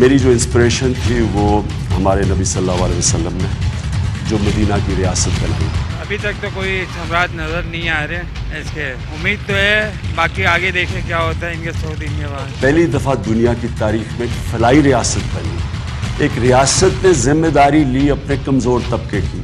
میری جو انسپریشن تھی وہ ہمارے نبی صلی اللہ علیہ وسلم نے جو مدینہ کی ریاست بنائی. ابھی تک تو کوئی ثمرات نظر نہیں آ رہے اس کے. امید تو ہے، باقی آگے دیکھیں کیا ہوتا ہے ان کے 100 دن کے بعد. پہلی دفعہ دنیا کی تاریخ میں فلاحی ریاست بنی. ایک ریاست نے ذمہ داری لی اپنے کمزور طبقے کی.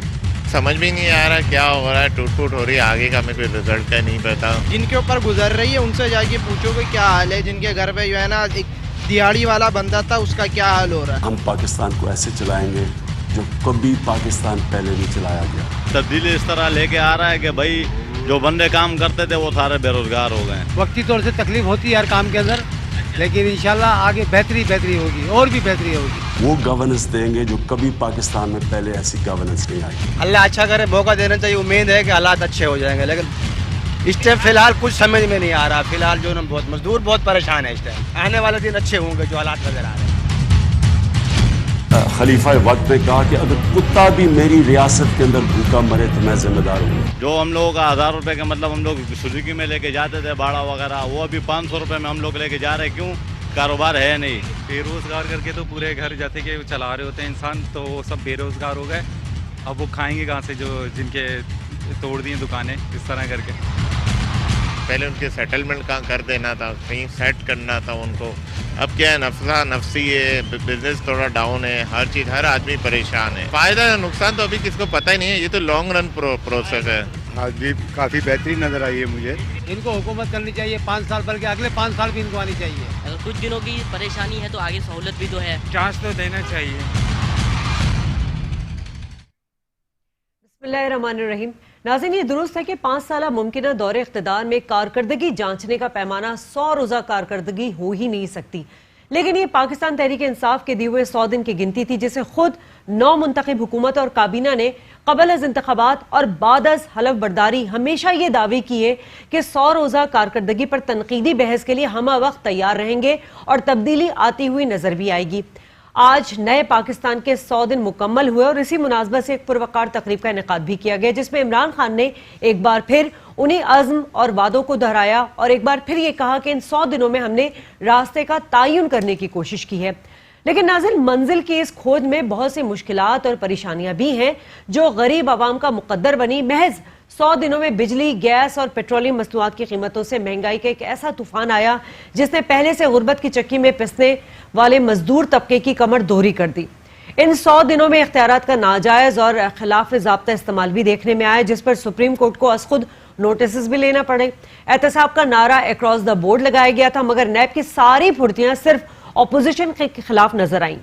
سمجھ بھی نہیں آ رہا کیا ہو رہا ہے، ٹوٹ پھوٹ ہو رہی ہے، آگے کا ہمیں کوئی رزلٹ کا نہیں پتا. جن کے اوپر گزر رہی ہے ان سے جا کے پوچھو کہ کیا حال ہے. جن کے گھر پہ جو ہے نا ایک دیہڑی والا بندہ تھا، اس کا کیا حال ہو رہا ہے. ہم پاکستان کو ایسے چلائیں گے جو کبھی پاکستان پہلے نہیں چلایا گیا. تبدیلی اس طرح لے کے آ رہا ہے کہ بھائی جو بندے کام کرتے تھے وہ سارے بے روزگار ہو گئے. وقتی طور سے تکلیف ہوتی ہے ہر کام کے اندر، لیکن انشاءاللہ آگے بہتری ہوگی اور بھی بہتری ہوگی. وہ گورننس دیں گے جو کبھی پاکستان میں پہلے ایسی گورننس نہیں آئی. اللہ اچھا کرے، موقع دینا چاہیے. امید ہے کہ حالات اچھے ہو جائیں گے، لیکن اس ٹائم فی الحال کچھ سمجھ میں نہیں آ رہا. فی الحال جو نا بہت مزدور بہت پریشان ہے. اس ٹائم آنے والے دن اچھے ہوں گے جو حالات نظر آ رہے ہیں. خلیفہ وقت نے کہا کہ اگر کتا بھی میری ریاست کے اندر بھوکا مرے تو میں ذمہ دار ہوں. جو ہم لوگوں کا 1000 روپے کا مطلب ہم لوگ سوزوکی میں لے کے جاتے تھے بھاڑا وغیرہ، وہ ابھی 500 روپے میں ہم لوگ لے کے جا رہے ہیں. کیوں؟ کاروبار ہے نہیں. بے روزگار کر کے تو پورے گھر جاتے کہ چلا رہے ہوتے ہیں انسان، تو وہ سب بے روزگار ہو گئے. اب وہ کھائیں گے کہاں سے جو جن کے توڑ دیے دکانیں اس طرح کر کے. پہلے ان کے سیٹلمنٹ کہاں کر دینا تھا، کہیں سیٹ کرنا تھا ان کو. اب کیا ہے، نفسا نفسی ہے، بزنس تھوڑا ڈاؤن ہے، ہر چیز، ہر آدمی پریشان ہے. فائدہ یا نقصان تو ابھی کس کو پتہ ہی نہیں ہے. یہ تو لانگ رن پروسیس ہے. آج بھی کافی بہتری نظر آئی ہے مجھے. ان کو حکومت کرنی چاہیے 5 سال، بلکہ اگلے 5 سال بھی ان کو آنی چاہیے. اگر کچھ دنوں کی پریشانی ہے تو آگے سہولت بھی تو ہے. چانس تو دینا چاہیے. بسم اللہ الرحمن الرحیم. ناظرین، یہ درست ہے کہ 5 سالہ ممکنہ دور اقتدار میں کارکردگی جانچنے کا پیمانہ 100 روزہ کارکردگی ہو ہی نہیں سکتی، لیکن یہ پاکستان تحریک انصاف کے دیے ہوئے 100 دن کی گنتی تھی، جسے خود نو منتخب حکومت اور کابینہ نے قبل از انتخابات اور بعد از حلف برداری ہمیشہ یہ دعوے کیے کہ 100 روزہ کارکردگی پر تنقیدی بحث کے لیے ہمہ وقت تیار رہیں گے اور تبدیلی آتی ہوئی نظر بھی آئے گی. آج نئے پاکستان کے 100 دن مکمل ہوئے اور اسی مناسبت سے ایک پروقار تقریب کا انعقاد بھی کیا گیا، جس میں عمران خان نے ایک بار پھر انہیں عزم اور وعدوں کو دہرایا اور ایک بار پھر یہ کہا کہ ان 100 دنوں میں ہم نے راستے کا تعین کرنے کی کوشش کی ہے. لیکن ناظرین، منزل کی اس کھوج میں بہت سی مشکلات اور پریشانیاں بھی ہیں جو غریب عوام کا مقدر بنی. محض 100 دنوں میں بجلی، گیس اور پیٹرولیم مصنوعات کی قیمتوں سے مہنگائی کا ایک ایسا طوفان آیا جس نے پہلے سے غربت کی چکی میں پسنے والے مزدور طبقے کی کمر دوہری کر دی. ان 100 دنوں میں اختیارات کا ناجائز اور خلاف ضابطہ استعمال بھی دیکھنے میں آیا، جس پر سپریم کورٹ کو از خود نوٹسز بھی لینا پڑے. احتساب کا نعرہ اکراس دا بورڈ لگایا گیا تھا، مگر نیب کی ساری پھرتیاں صرف اپوزیشن کے خلاف نظر آئیں.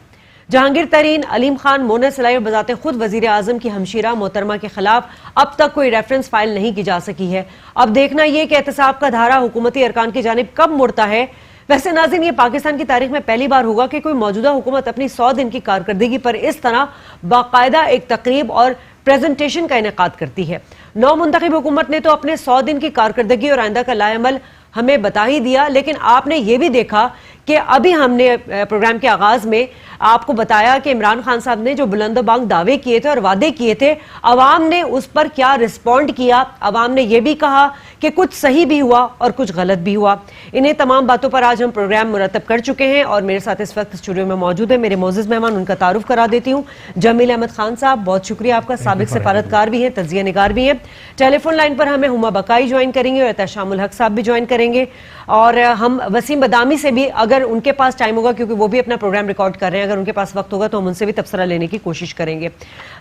جہانگیر ترین، علیم خان، مونا صلاحی اور بذات خود وزیر اعظم کی ہمشیرہ محترمہ کے خلاف اب تک کوئی ریفرنس فائل نہیں کی جا سکی ہے. اب دیکھنا یہ کہ احتساب کا دھارا حکومتی ارکان کی جانب کب مڑتا ہے. ویسے ناظرین، یہ پاکستان کی تاریخ میں پہلی بار ہوگا کہ کوئی موجودہ حکومت اپنی 100 دن کی کارکردگی پر اس طرح باقاعدہ ایک تقریب اور پریزنٹیشن کا انعقاد کرتی ہے. نو منتخب حکومت نے تو اپنے 100 دن کی کارکردگی اور آئندہ کا لائے عمل ہمیں بتا ہی دیا، لیکن آپ نے یہ بھی دیکھا کہ ابھی ہم نے پروگرام کے آغاز میں آپ کو بتایا کہ عمران خان صاحب نے جو بلند و بانگ دعوے کیے تھے اور وعدے کیے تھے، عوام نے اس پر کیا رسپونڈ کیا. عوام نے یہ بھی کہا کہ کچھ صحیح بھی ہوا اور کچھ غلط بھی ہوا. انہیں تمام باتوں پر آج ہم پروگرام مرتب کر چکے ہیں اور میرے ساتھ اس وقت اسٹوڈیو میں موجود ہیں میرے معزز مہمان. ان کا تعارف کرا دیتی ہوں. جمیل احمد خان صاحب، بہت شکریہ آپ کا، سابق سفارتکار بھی ہیں، تجزیہ نگار بھی ہیں. ٹیلی فون لائن پر ہمیں ہما بقائی جوائن کریں گے اور احتشام الحق صاحب بھی جوائن کریں گے، اور ہم وسیم بدامی سے بھی اگر ان کے پاس ٹائم ہوگا، کیونکہ وہ بھی اپنا پروگرام ریکارڈ کر رہے ہیں، اگر ان کے پاس وقت ہوگا تو ہم ان سے بھی تبصرہ لینے کی کوشش کریں گے.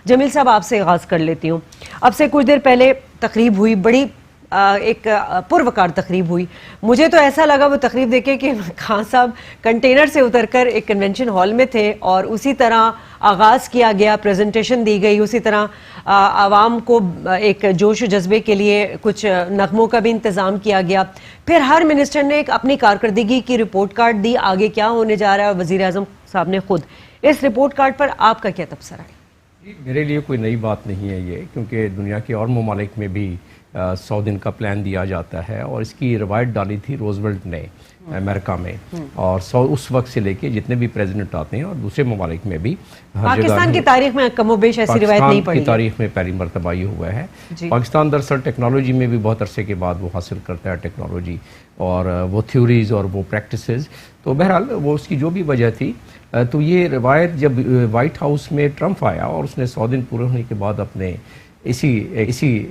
جمیل صاحب، آپ سے آغاز کر لیتی ہوں. اب سے کچھ دیر پہلے تقریب ہوئی، بڑی ایک پروقار تقریب ہوئی. مجھے تو ایسا لگا وہ تقریب دیکھے کہ خان صاحب کنٹینر سے اتر کر ایک کنونشن ہال میں تھے اور اسی طرح آغاز کیا گیا، پریزنٹیشن دی گئی، اسی طرح عوام کو ایک جوش و جذبے کے لیے کچھ نغموں کا بھی انتظام کیا گیا. پھر ہر منسٹر نے ایک اپنی کارکردگی کی رپورٹ کارڈ دی، آگے کیا ہونے جا رہا ہے، اور وزیر اعظم صاحب نے خود. اس رپورٹ کارڈ پر آپ کا کیا تبصرہ ہے؟ میرے لیے کوئی نئی بات نہیں ہے یہ، کیونکہ دنیا کے اور ممالک میں بھی 100 दिन का प्लान दिया जाता है और इसकी रवायत डाली थी रोजवेल्ट ने अमेरिका में, और उस वक्त से लेके जितने भी प्रेसिडेंट आते हैं और दूसरे ममालिक में भी पाकिस्तान की तारीख में कमोबेश ऐसी रिवायत नहीं पड़ी, की तारीख में पहली मरतबा ये हुआ है। पाकिस्तान दरअसल टेक्नोलॉजी में भी बहुत अरसे के बाद वो हासिल करता है टेक्नोलॉजी और वो थ्योरीज और वो प्रैक्टिसेस, तो बहरहाल वो उसकी जो भी वजह थी, तो ये रिवायत जब वाइट हाउस में ट्रम्प आया और उसने 100 दिन पूरे होने के बाद अपने इसी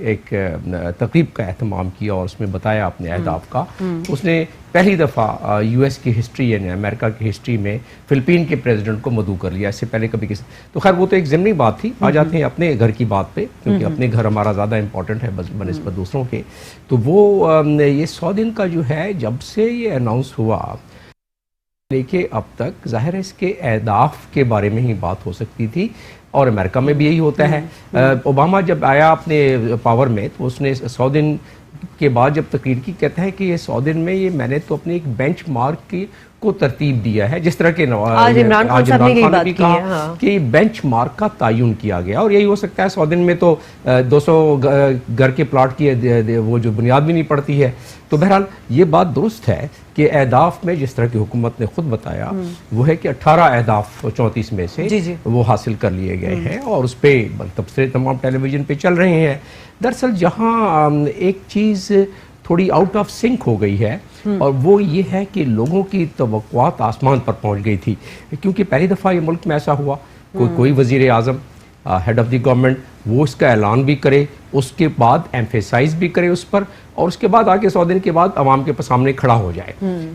एक तकरीब का एहतमाम किया और उसमें बताया अपने अहदाफ का, उसने पहली दफ़ा यूएस की हिस्ट्री यानी अमेरिका की हिस्ट्री में फ़िलिपीन के प्रेसिडेंट को मदऊ कर लिया, इससे पहले कभी किसी, तो खैर वो तो एक ज़िमनी बात थी। आ जाते हैं अपने घर की बात पे, क्योंकि अपने घर हमारा ज़्यादा इंपॉर्टेंट है बनिस्बत दूसरों के। तो वो ये 100 दिन का जो है, जब से ये अनाउंस हुआ लेके अब तक, ज़ाहिर है इसके अहदाफ के बारे में ही बात हो सकती थी, और अमेरिका में भी यही होता है। ओबामा जब आया अपने पावर में तो उसने 100 दिन के बाद जब तकरीर की, कहता है कि ये 100 दिन में ये मैंने तो अपने एक बेंच मार्क को तरतीब दिया है, जिस तरह के आज इमरान खान साहब ने बात भी कहा कि बेंच मार्क का तायुन किया गया, और यही हो सकता है 100 दिन में तो 200 घर के प्लाट की वो जो बुनियाद भी नहीं पड़ती है। तो बहरहाल ये बात दुरुस्त है कि अहदाफ में जिस तरह की हुकूमत ने खुद बताया वो है कि 18 अहदाफ 34 में से वो हासिल कर लिए गए हैं और उस पर तबसरे तमाम टेलीविज़न पे चल रहे हैं। दरअसल जहाँ एक चीज़ थोड़ी आउट ऑफ सिंक हो गई है और वो ये है कि लोगों की तवक्कुआत आसमान पर पहुंच गई थी, क्योंकि पहली दफ़ा ये मुल्क में ऐसा हुआ कोई वज़ीर आज़म हेड ऑफ द गवर्नमेंट वो इसका ऐलान भी करे, उसके बाद एम्फेसाइज भी करे उस पर, और उसके बाद आके 100 दिन के बाद आवाम के सामने खड़ा हो जाए।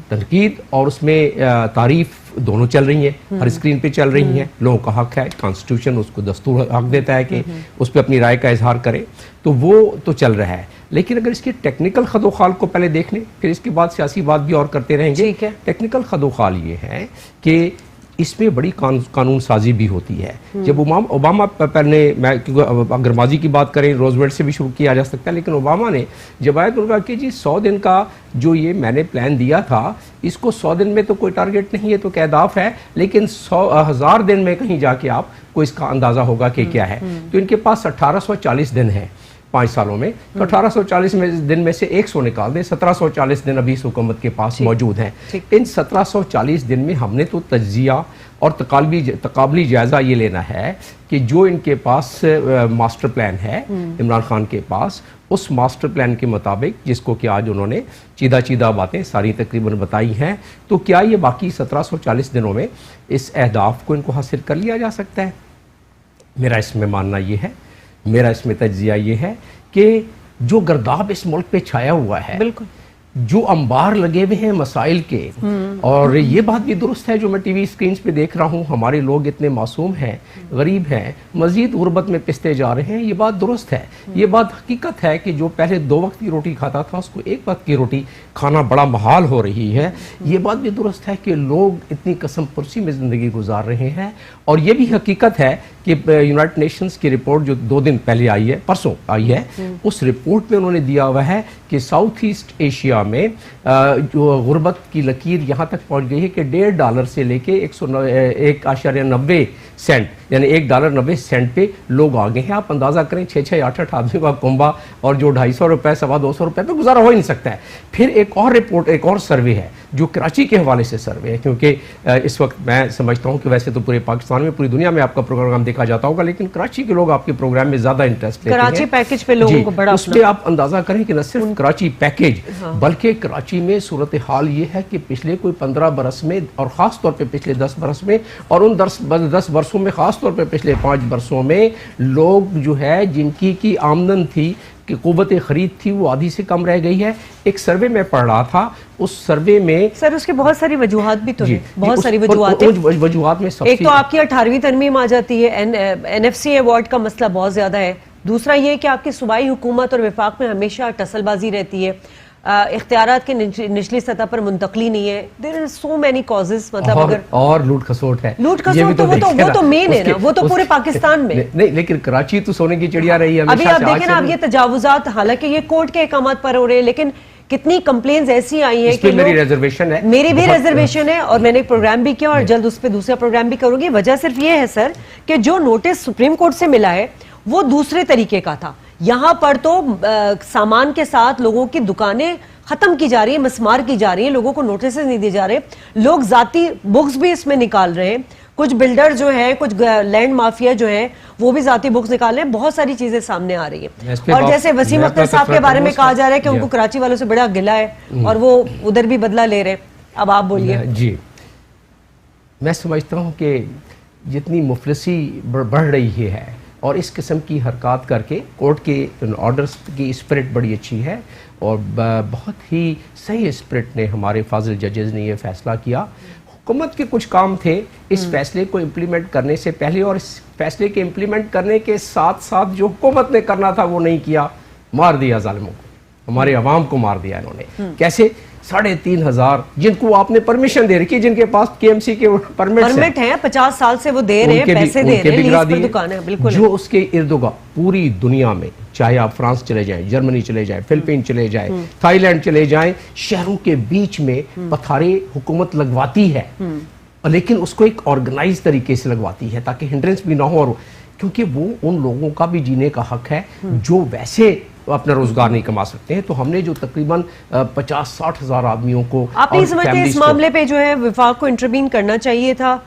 तनकीद और उसमें तारीफ दोनों चल रही है, हर स्क्रीन पे चल रही हैं, लोगों का हक है, कॉन्स्टिट्यूशन उसको दस्तूर हक देता है कि उस पर अपनी राय का इजहार करे, तो वो तो चल रहा है। लेकिन अगर इसके टेक्निकल खदोखाल को पहले देख लें, फिर इसके बाद सियासी बात भी और करते रहेंगे। टेक्निकल खदोखाल ये है कि इसमें बड़ी कानून साजी भी होती है। जब ओबामा पहले, मैं अगर माजी की बात करें रोजवेल्ट से भी शुरू किया जा सकता है, लेकिन ओबामा ने जब आया तो कहा कि जी 100 दिन का जो ये मैंने प्लान दिया था, इसको 100 दिन में तो कोई टारगेट नहीं है, तो कहदाफ है, लेकिन 1000 दिन में कहीं जाके आपको इसका अंदाज़ा होगा कि क्या है। तो इनके पास 1840 दिन है 5 सालों में, तो 1840 दिन में से 100 निकाल दें, 1740 दिन अभी इस हुकूमत के पास मौजूद हैं। इन 1740 दिन में हमने तो तज्जिया और तकाबली जायज़ा ये लेना है कि जो इनके पास मास्टर प्लान है इमरान खान के पास, उस मास्टर प्लान के मुताबिक, जिसको कि आज उन्होंने चीदा बातें सारी तकरीबन बताई हैं, तो क्या ये बाकी 1740 दिनों में इस अहदाफ को इनको हासिल कर लिया जा सकता है? मेरा इसमें मानना ये है, मेरा इसमें तज्जिया ये है कि जो गर्दाब इस मुल्क पे छाया हुआ है, बिल्कुल जो अंबार लगे हुए हैं मसाइल के, और ये बात भी दुरुस्त है जो मैं टीवी स्क्रीन पे देख रहा हूँ, हमारे लोग इतने मासूम हैं, गरीब हैं, मजीद गुर्बत में पिसते जा रहे हैं, ये बात दुरुस्त है। ये बात हकीकत है कि जो पहले 2 वक्त की रोटी खाता था उसको 1 वक्त की रोटी खाना बड़ा महाल हो रही है। ये बात भी दुरुस्त है कि लोग इतनी कसम पुरसी में ज़िंदगी गुजार रहे हैं, और ये भी हकीकत है कि यूनाइटेड नेशंस की रिपोर्ट जो 2 दिन पहले आई है, परसों आई है, उस रिपोर्ट में उन्होंने दिया हुआ है कि साउथ ईस्ट एशिया में जो गुर्बत की लकीर यहाँ तक पहुँच गई है कि $1.5 से लेके 1.90 सेंट, यानी $1.90 पे लोग आ गए हैं। आप अंदाज़ा करें 6-6 8-8 आदमी का कुंबा, और जो $250 $250 पे गुजारा हो ही नहीं सकता है। फिर एक और रिपोर्ट, एक और सर्वे है जो कराची के हवाले से सर्वे है, क्योंकि इस वक्त मैं समझता हूँ कि वैसे तो पूरे पाकिस्तान में, पूरी दुनिया में आपका प्रोग्राम देखा जाता होगा, लेकिन कराची के लोग आपके प्रोग्राम में ज़्यादा इंटरेस्ट लेते हैं। कराची पैकेज पे लोगों को बड़ा, उस पर आप अंदाज़ा करें कि न सिर्फ कराची पैकेज, बल्कि कराची में सूरत हाल ये है कि पिछले कोई 15 बरस में, और ख़ास तौर पे पिछले 10 बरस में, और उन 10 बरसों में ख़ास तौर पे पिछले 5 बरसों में, लोग जो है जिनकी की आमदन थी कि क़ुव्वत ख़रीद थी वो आधी से कम रह गई है। एक सर्वे में पढ़ रहा था, उस सर्वे में सर उसके बहुत सारी वजूहात भी तो हैं, बहुत सारी वजूहात में एक तो आपकी 18वीं तरमीम आ जाती है, NFC अवार्ड का मसला बहुत ज़्यादा है। दूसरा ये कि आपकी सूबाई हुकूमत और वफाक में हमेशा टसलबाजी रहती है, इख्तियारात की निचली सतह पर मुंतकली नहीं है। There are so many causes, मतलब अगर और लूट खसोट है, लूट खसोट तो वो तो मेन है ना, वो तो पूरे पाकिस्तान में नहीं, लेकिन कराची तो सोने की चिड़िया रही है। अभी आप देखें ना, अब ये तजावुजात हालांकि ये कोर्ट के अहकामात पर हो रहे हैं, लेकिन कितनी कंप्लेंट्स ऐसी आई हैं कि मेरी रिजर्वेशन है, मेरी भी रिजर्वेशन है, और मैंने एक प्रोग्राम भी किया और जल्द उस पर दूसरा प्रोग्राम भी करूंगी। वजह सिर्फ ये है सर कि जो नोटिस सुप्रीम कोर्ट से मिला है वो दूसरे तरीके का था। یہاں پر تو سامان کے ساتھ لوگوں کی دکانیں ختم کی جا رہی ہیں, مسمار کی جا رہی ہیں, لوگوں کو نوٹسز نہیں دیے جا رہے, لوگ ذاتی بکس بھی اس میں نکال رہے ہیں, کچھ بلڈر جو ہیں, کچھ لینڈ مافیا جو ہیں وہ بھی ذاتی بکس نکال رہے ہیں, بہت ساری چیزیں سامنے آ رہی ہیں. اور جیسے وسیم اختر صاحب کے بارے میں کہا جا رہا ہے کہ ان کو کراچی والوں سے بڑا گلہ ہے اور وہ ادھر بھی بدلہ لے رہے ہیں. اب آپ بولیے. جی, میں سمجھتا ہوں کہ جتنی مفلسی بڑھ رہی ہے اور اس قسم کی حرکات کر کے کورٹ کے آرڈرز کی اسپرٹ بڑی اچھی ہے اور بہت ہی صحیح اسپرٹ نے ہمارے فاضل ججز نے یہ فیصلہ کیا. حکومت کے کچھ کام تھے اس فیصلے کو امپلیمنٹ کرنے سے پہلے, اور اس فیصلے کے امپلیمنٹ کرنے کے ساتھ ساتھ جو حکومت نے کرنا تھا وہ نہیں کیا, مار دیا ظالموں کو, ہمارے عوام کو مار دیا انہوں نے. کیسے؟ 3,500 جن کو آپ نے پرمیشن دے رکھی, جن کے پاس KMC کے پرمٹ ہیں, 50 سال سے وہ دے رہے ہیں, پیسے دے رہے ہیں, لیز پر دکان ہے. بالکل, جو اس کے ارد گرد پوری دنیا میں, چاہے آپ فرانس چلے جائیں, جرمنی چلے جائیں, فلپین چلے جائیں, تھائی لینڈ چلے جائیں, شہروں کے بیچ میں پتھارے حکومت لگواتی ہے, لیکن اس کو ایک آرگنائز طریقے سے لگواتی ہے تاکہ ہنڈرنس بھی نہ ہو, اور کیونکہ وہ ان لوگوں کا بھی جینے کا حق ہے جو ویسے اپنا روزگار نہیں کما سکتے ہیں. تو ہم نے جو تقریباً 50-60 ہزار آدمیوں کو, آپ نہیں سمجھتے اس معاملے پہ جو ہے وفاق کو انٹربین کرنا چاہیے تھا؟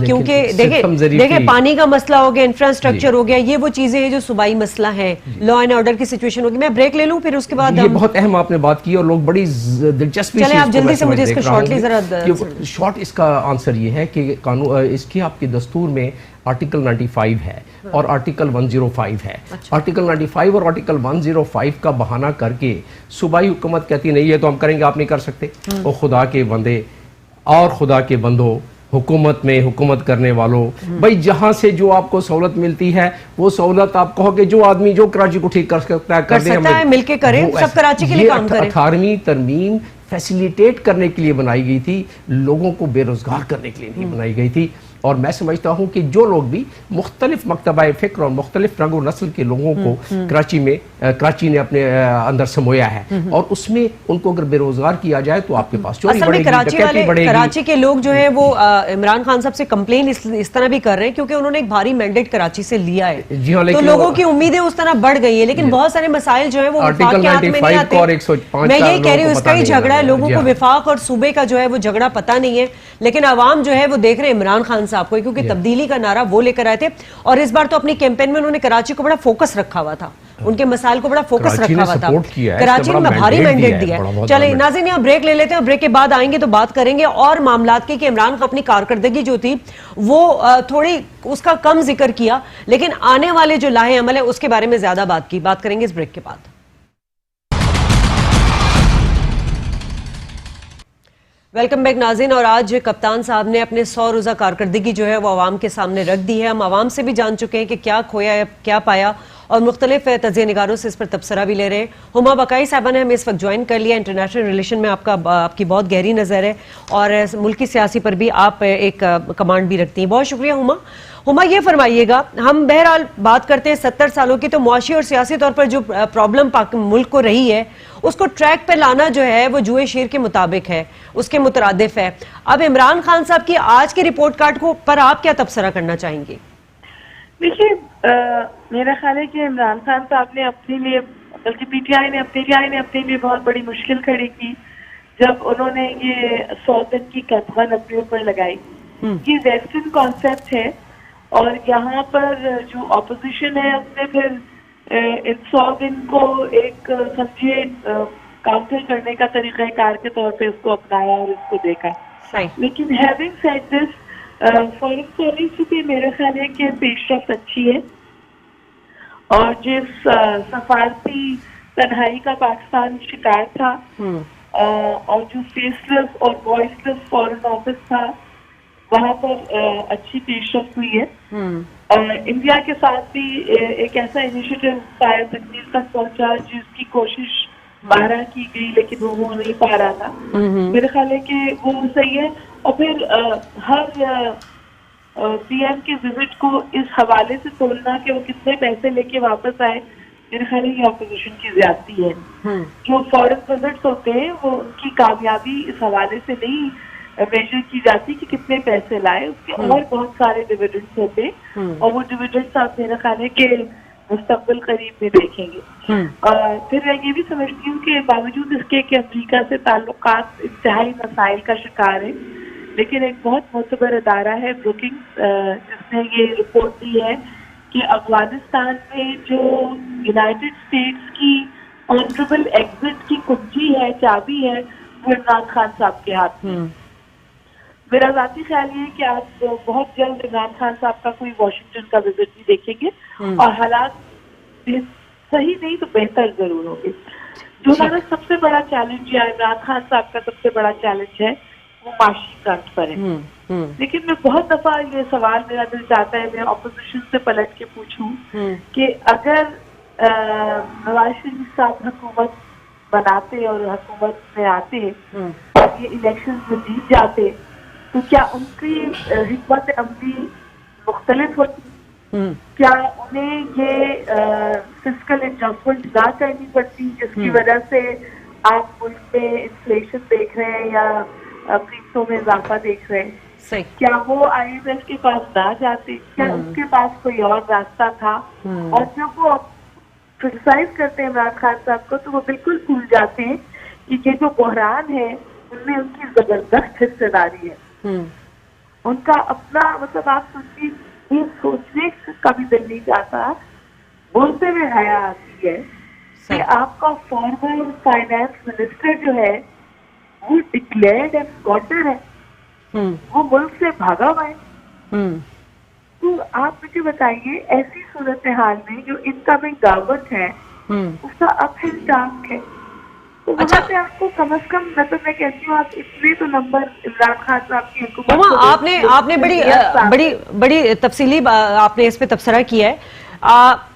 کیونکہ دیکھیں پانی کا مسئلہ ہو گیا, انفراسٹرکچر ہو گیا, یہ وہ چیزیں ہیں جو صوبائی مسئلہ ہے, لا اینڈ آرڈر کی سچویشن ہوگی. میں بریک لے لوں پھر اس کے بعد. یہ بہت اہم آپ نے بات کی اور لوگ بڑی دلچسپی سے, چلیں آپ جلدی سے مجھے اس کو شارٹلی ذرا. شارٹ اس کا آنسر یہ ہے کہ اس کے آپ کے دستور میں آرٹیکل 95 ہے اور آرٹیکل 105 ہے. آرٹیکل 95 اور آرٹیکل 105 کا بہانہ کر کے صوبائی حکومت کہتی نہیں ہے تو ہم کریں گے, آپ نہیں کر سکتے. اور خدا کے بندے اور خدا کے بندوں, حکومت میں حکومت کرنے والوں, بھائی جہاں سے جو آپ کو سہولت ملتی ہے وہ سہولت آپ کہو کہ جو آدمی جو کراچی کو ٹھیک کر سکتا ہے کر دیں, مل کے کریں, سب کراچی کے لیے کام کریں. 18ویں ترمیم فیسیلیٹیٹ کرنے کے لیے بنائی گئی تھی, لوگوں کو بے روزگار کرنے کے لیے نہیں بنائی گئی تھی. اور میں سمجھتا ہوں کہ جو لوگ بھی مختلف مکتبہ فکر اور مختلف رنگ و نسل کے لوگوں کو کراچی نے اپنے اندر سمویا ہے, اور اس میں ان کو اگر بے روزگار کیا جائے تو آپ کے پاس چوری بڑھے گی, ڈکیتی بڑھے گی. کراچی کے لوگ جو ہیں وہ عمران خان صاحب سے کمپلین اس طرح بھی کر رہے ہیں کیونکہ انہوں نے ایک بھاری مینڈیٹ کراچی سے لیا ہے, تو لوگوں کی امیدیں اس طرح بڑھ گئی ہیں, لیکن بہت سارے مسائل جو ہیں وہ وفاق کے ہاتھ میں نہیں آتے. میں یہی کہہ رہی ہوں, اس کا ہی جھگڑا ہے, لوگوں کو وفاق اور صوبے کا جو ہے وہ جھگڑا پتہ نہیں ہے, لیکن عوام جو ہے وہ دیکھ رہے ہیں عمران خان صاحب کو, کیونکہ تبدیلی کا نعرہ وہ لے کر آئے تھے. اور اس بار تو اپنی کیمپین میں انہوں نے کراچی کو بڑا فوکس رکھا ہوا تھا, ان کے مسائل کو بڑا فوکس رکھا ہوا تھا, کراچی میں بھاری مینڈیٹ دیا ہے. چلیں ناظرین یہاں بریک لے لیتے ہیں, بریک کے بعد آئیں گے تو بات کریں گے اور معاملات کی کہ عمران خان اپنی کارکردگی جو تھی وہ تھوڑی اس کا کم ذکر کیا, لیکن آنے والے جو لاہے عمل ہے اس کے بارے میں زیادہ بات کریں گے اس بریک کے بعد. ویلکم بیک ناظرین, اور آج کپتان صاحب نے اپنے 100 روزہ کارکردگی جو ہے وہ عوام کے سامنے رکھ دی ہے. ہم عوام سے بھی جان چکے ہیں کہ کیا کھویا ہے, کیا پایا, اور مختلف تجزیہ نگاروں سے اس پر تبصرہ بھی لے رہے ہیں. ہما بقائی صاحبہ نے ہمیں اس وقت جوائن کر لیا. انٹرنیشنل ریلیشن میں آپ کی بہت گہری نظر ہے اور ملکی سیاسی پر بھی آپ ایک کمانڈ بھی رکھتی ہیں. بہت شکریہ ہما. ہما یہ فرمائیے گا, ہم بہرحال بات کرتے ہیں 70 سالوں کی, تو معاشی اور سیاسی طور پر جو پرابلم ملک کو رہی ہے اس کو ٹریک پہ لانا جو ہے وہ جوئے شیر کے مطابق ہے, اس کے مترادف ہے. اب عمران خان صاحب کی آج کے رپورٹ کارڈ کو پر آپ کیا تبصرہ کرنا چاہیں گے؟ دیکھیے میرا خیال ہے کہ عمران خان صاحب نے اپنے لیے, بلکہ پی ٹی آئی نے اپنے لیے بہت بڑی مشکل کھڑی کی جب انہوں نے یہ 100 دن کی کتبند اپنے اوپر لگائی. یہ ویسٹرن کانسیپٹ ہے اور یہاں پر جو اپوزیشن ہے اس نے پھر ان 100 دن کو ایک سمجھے کاؤنٹر کرنے کا طریقہ کار کے طور پہ اس کو اپنایا اور اس کو دیکھا. لیکن having said this, foreign policy پہ میرا خیال ہے کہ پیش رفت اچھی ہے, اور جس سفارتی تنہائی کا پاکستان شکار تھا اور جو فیس لیس اور وائس لیس فارن آفس تھا وہاں پر اچھی پیش رفت ہوئی ہے. انڈیا کے ساتھ بھی ایک ایسا انیشیٹو پایا تکمیل تک پہنچا جس کی کوشش 12 کی گئی لیکن وہ ہو نہیں پا رہا تھا. میرے خیال ہے کہ وہ صحیح ہے. اور پھر ہر پی ایم کے وزٹ کو اس حوالے سے تولنا کہ وہ کتنے پیسے لے کے واپس آئے, میرے خیال ہے یہ اپوزیشن کی زیادتی ہے. جو فورن وزٹس ہوتے ہیں وہ ان کی کامیابی اس حوالے سے نہیں میجر کی جاتی کہ کتنے پیسے لائے, اس کے اور بہت سارے ڈویڈنڈس ہوتے ہیں اور وہ ڈویڈنڈس آپ میرا خیال ہے کہ मुस्तकबिल करीब में देखेंगे। और फिर मैं ये भी समझती हूँ कि बावजूद इसके कि अमेरिका से ताल्लुकात इंतहाई मसाइल का शिकार है, लेकिन एक बहुत मोतबर अदारा है ब्रुकिंग्स, जिसने ये रिपोर्ट दी है कि अफगानिस्तान में जो यूनाइटेड स्टेट्स की ऑनरेबल एग्जिट की कुंजी है, चाबी है, वो इमरान खान साहब के हाथ में। मेरा ज़ाती ख्याल ये है कि आप बहुत जल्द इमरान खान साहब का कोई वाशिंगटन का विजिट भी देखेंगे और हालात सही नहीं तो बेहतर जरूर होंगे। जो हमारा सबसे बड़ा चैलेंज है, इमरान खान साहब का सबसे बड़ा चैलेंज है, वो माशी फ्रंट पर है। लेकिन मैं बहुत दफा ये सवाल मेरा दिल चाहता है मैं ऑपोजिशन से पलट के पूछूं कि अगर नवाज शरीफ साहब हुकूमत बनाते और हुकूमत में आते और ये इलेक्शन में जीत जाते तो क्या उनकी हिकमत अमली मुख्तलिफ होती? क्या उन्हें ये फिस्कल एडजस्टमेंट ना करनी पड़ती जिसकी वजह से आप मुल्क में इन्फ्लेशन देख रहे हैं या कीमतों में इजाफा देख रहे हैं? क्या वो IMF के पास ना जाते? क्या उनके पास कोई और रास्ता था? और जब वो क्रिटिसाइज करते हैं इमरान खान साहब को तो वो बिल्कुल भूल जाते हैं कि ये जो बहरान है उनमें उनकी जबरदस्त हिस्सेदारी है। उनका अपना मतलब आप सोचिए, ये सोचने का भी दिल नहीं चाहता, बोलते हुए हया आती है कि आपका फॉर्मर फाइनेंस मिनिस्टर जो है वो डिक्लेयर्ड एक्सपोर्टर है, वो मुल्क से भागा हुआ है। तो आप मुझे बताइए ऐसी सूरत हाल में जो इनकमिंग गवर्नमेंट है उसका अपहिल टास्क है, तो वहाँ पे आपको कम से कम मतलब मैं कहती हूँ आप इतने तो नंबर इमरान खान साहब की हुकूमत आपने बड़ी तफसीली आपने इस पे तबसरा किया है।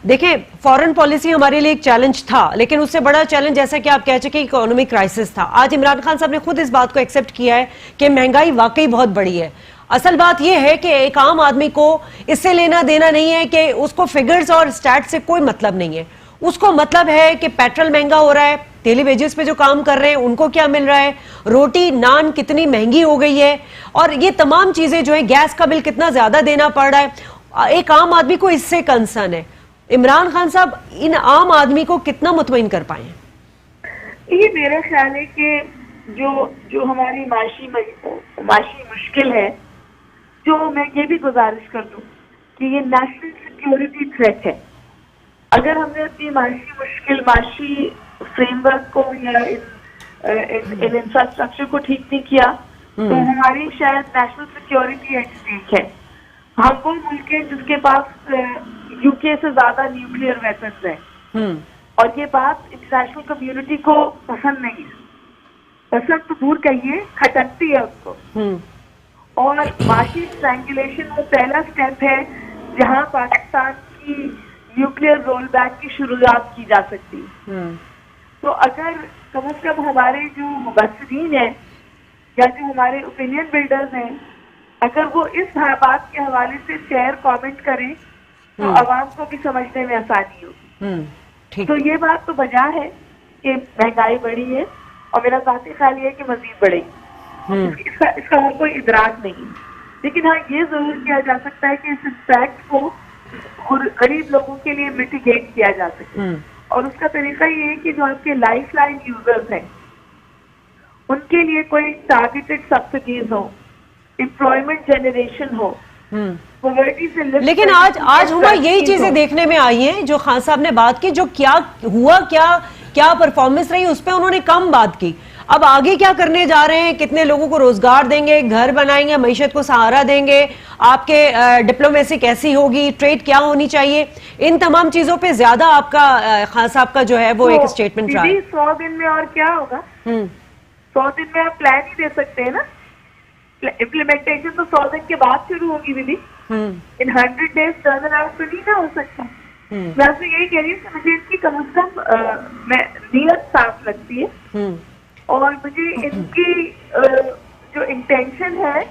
देखें, फॉरेन पॉलिसी हमारे लिए एक चैलेंज था, लेकिन उससे बड़ा चैलेंज जैसा कि आप कह चुके इकोनॉमिक क्राइसिस था। आज इमरान खान साहब ने खुद इस बात को एक्सेप्ट किया है कि महंगाई वाकई बहुत बड़ी है। असल बात यह है कि एक आम आदमी को इससे लेना देना नहीं है, कि उसको फिगर्स और स्टैट से कोई मतलब नहीं है। उसको मतलब है कि पेट्रोल महंगा हो रहा है, डेली वेजेस पे जो काम कर रहे हैं उनको क्या मिल रहा है, रोटी नान कितनी महंगी हो गई है, और ये तमाम चीजें जो है, गैस का बिल कितना ज्यादा देना पड़ रहा है। एक आम आदमी को इससे कंसर्न है। इमरान खान साहब इन आम आदमी को कितना मुतमईन कर पाए हैं? ये मेरा ख्याल है कि जो हमारी माशी मुश्किल है, जो मैं ये भी गुजारिश कर दूं कि ये नेशनल सिक्योरिटी थ्रेट है। अगर हमने अपनी माशी फ्रेमवर्क को या इन इंफ्रास्ट्रक्चर को ठीक नहीं किया तो हमारी शायद नेशनल सिक्योरिटी एट स्टेक है। हम वो मुल्क है जिसके पास यूके से ज्यादा न्यूक्लियर वेपन्स है, और ये बात इंटरनेशनल कम्युनिटी को पसंद नहीं है। पसंद तो दूर कहिए, खटकती है उसको। और माशी स्ट्रैंगुलेशन वो पहला स्टेप है जहां पाकिस्तान की न्यूक्लियर रोल बैक की शुरुआत की जा सकती है। तो अगर कम से कम हमारे जो मुबस्सिरीन हैं या जो हमारे ओपिनियन बिल्डर्स हैं, अगर वो इस बात के हवाले से शेयर कमेंट करें तो आवाम को भी समझने में आसानी होगी। तो ये बात तो वजह है कि महंगाई बढ़ी है, और मेरा ज़ाती ख्याल ये है कि मजीद बढ़ेगी। इसका और कोई इदराक नहीं। लेकिन हाँ, ये जरूर किया जा सकता है कि इस इम्पैक्ट को गरीब लोगों के लिए मिटिगेट किया जा सके, और उसका तरीका ये है कि जो आपके लाइफ लाइन यूजर्स हैं उनके लिए कोई टारगेटेड सब्सिडीज हो, एम्प्लॉयमेंट जनरेशन हो, पॉवर्टी से लिफ्ट। लेकिन आज हुआ यही चीजें देखने में आई हैं जो खान साहब ने बात की, जो क्या हुआ, क्या परफॉर्मेंस रही, उस पर उन्होंने कम बात की। अब आगे क्या करने जा रहे हैं, कितने लोगों को रोजगार देंगे, घर बनाएंगे, मईशत को सहारा देंगे, आपके डिप्लोमेसी कैसी होगी, ट्रेड क्या होनी चाहिए, इन तमाम चीजों पे ज्यादा आपका खान साहब का जो है वो एक स्टेटमेंट रहा है। 100 दिन में और क्या होगा? 100 दिन में आप प्लान ही दे सकते हैं ना। इम्प्लीमेंटेशन तो 100 दिन के बाद शुरू होगी दीदी। इन 100 डेज टर्न अराउंड तो नहीं ना हो सकता। मैं आपसे यही कह रही हूँ कि मुझे इनकी कम से कम नीयत साफ लगती है, और मुझे इनकी जो इंटेंशन है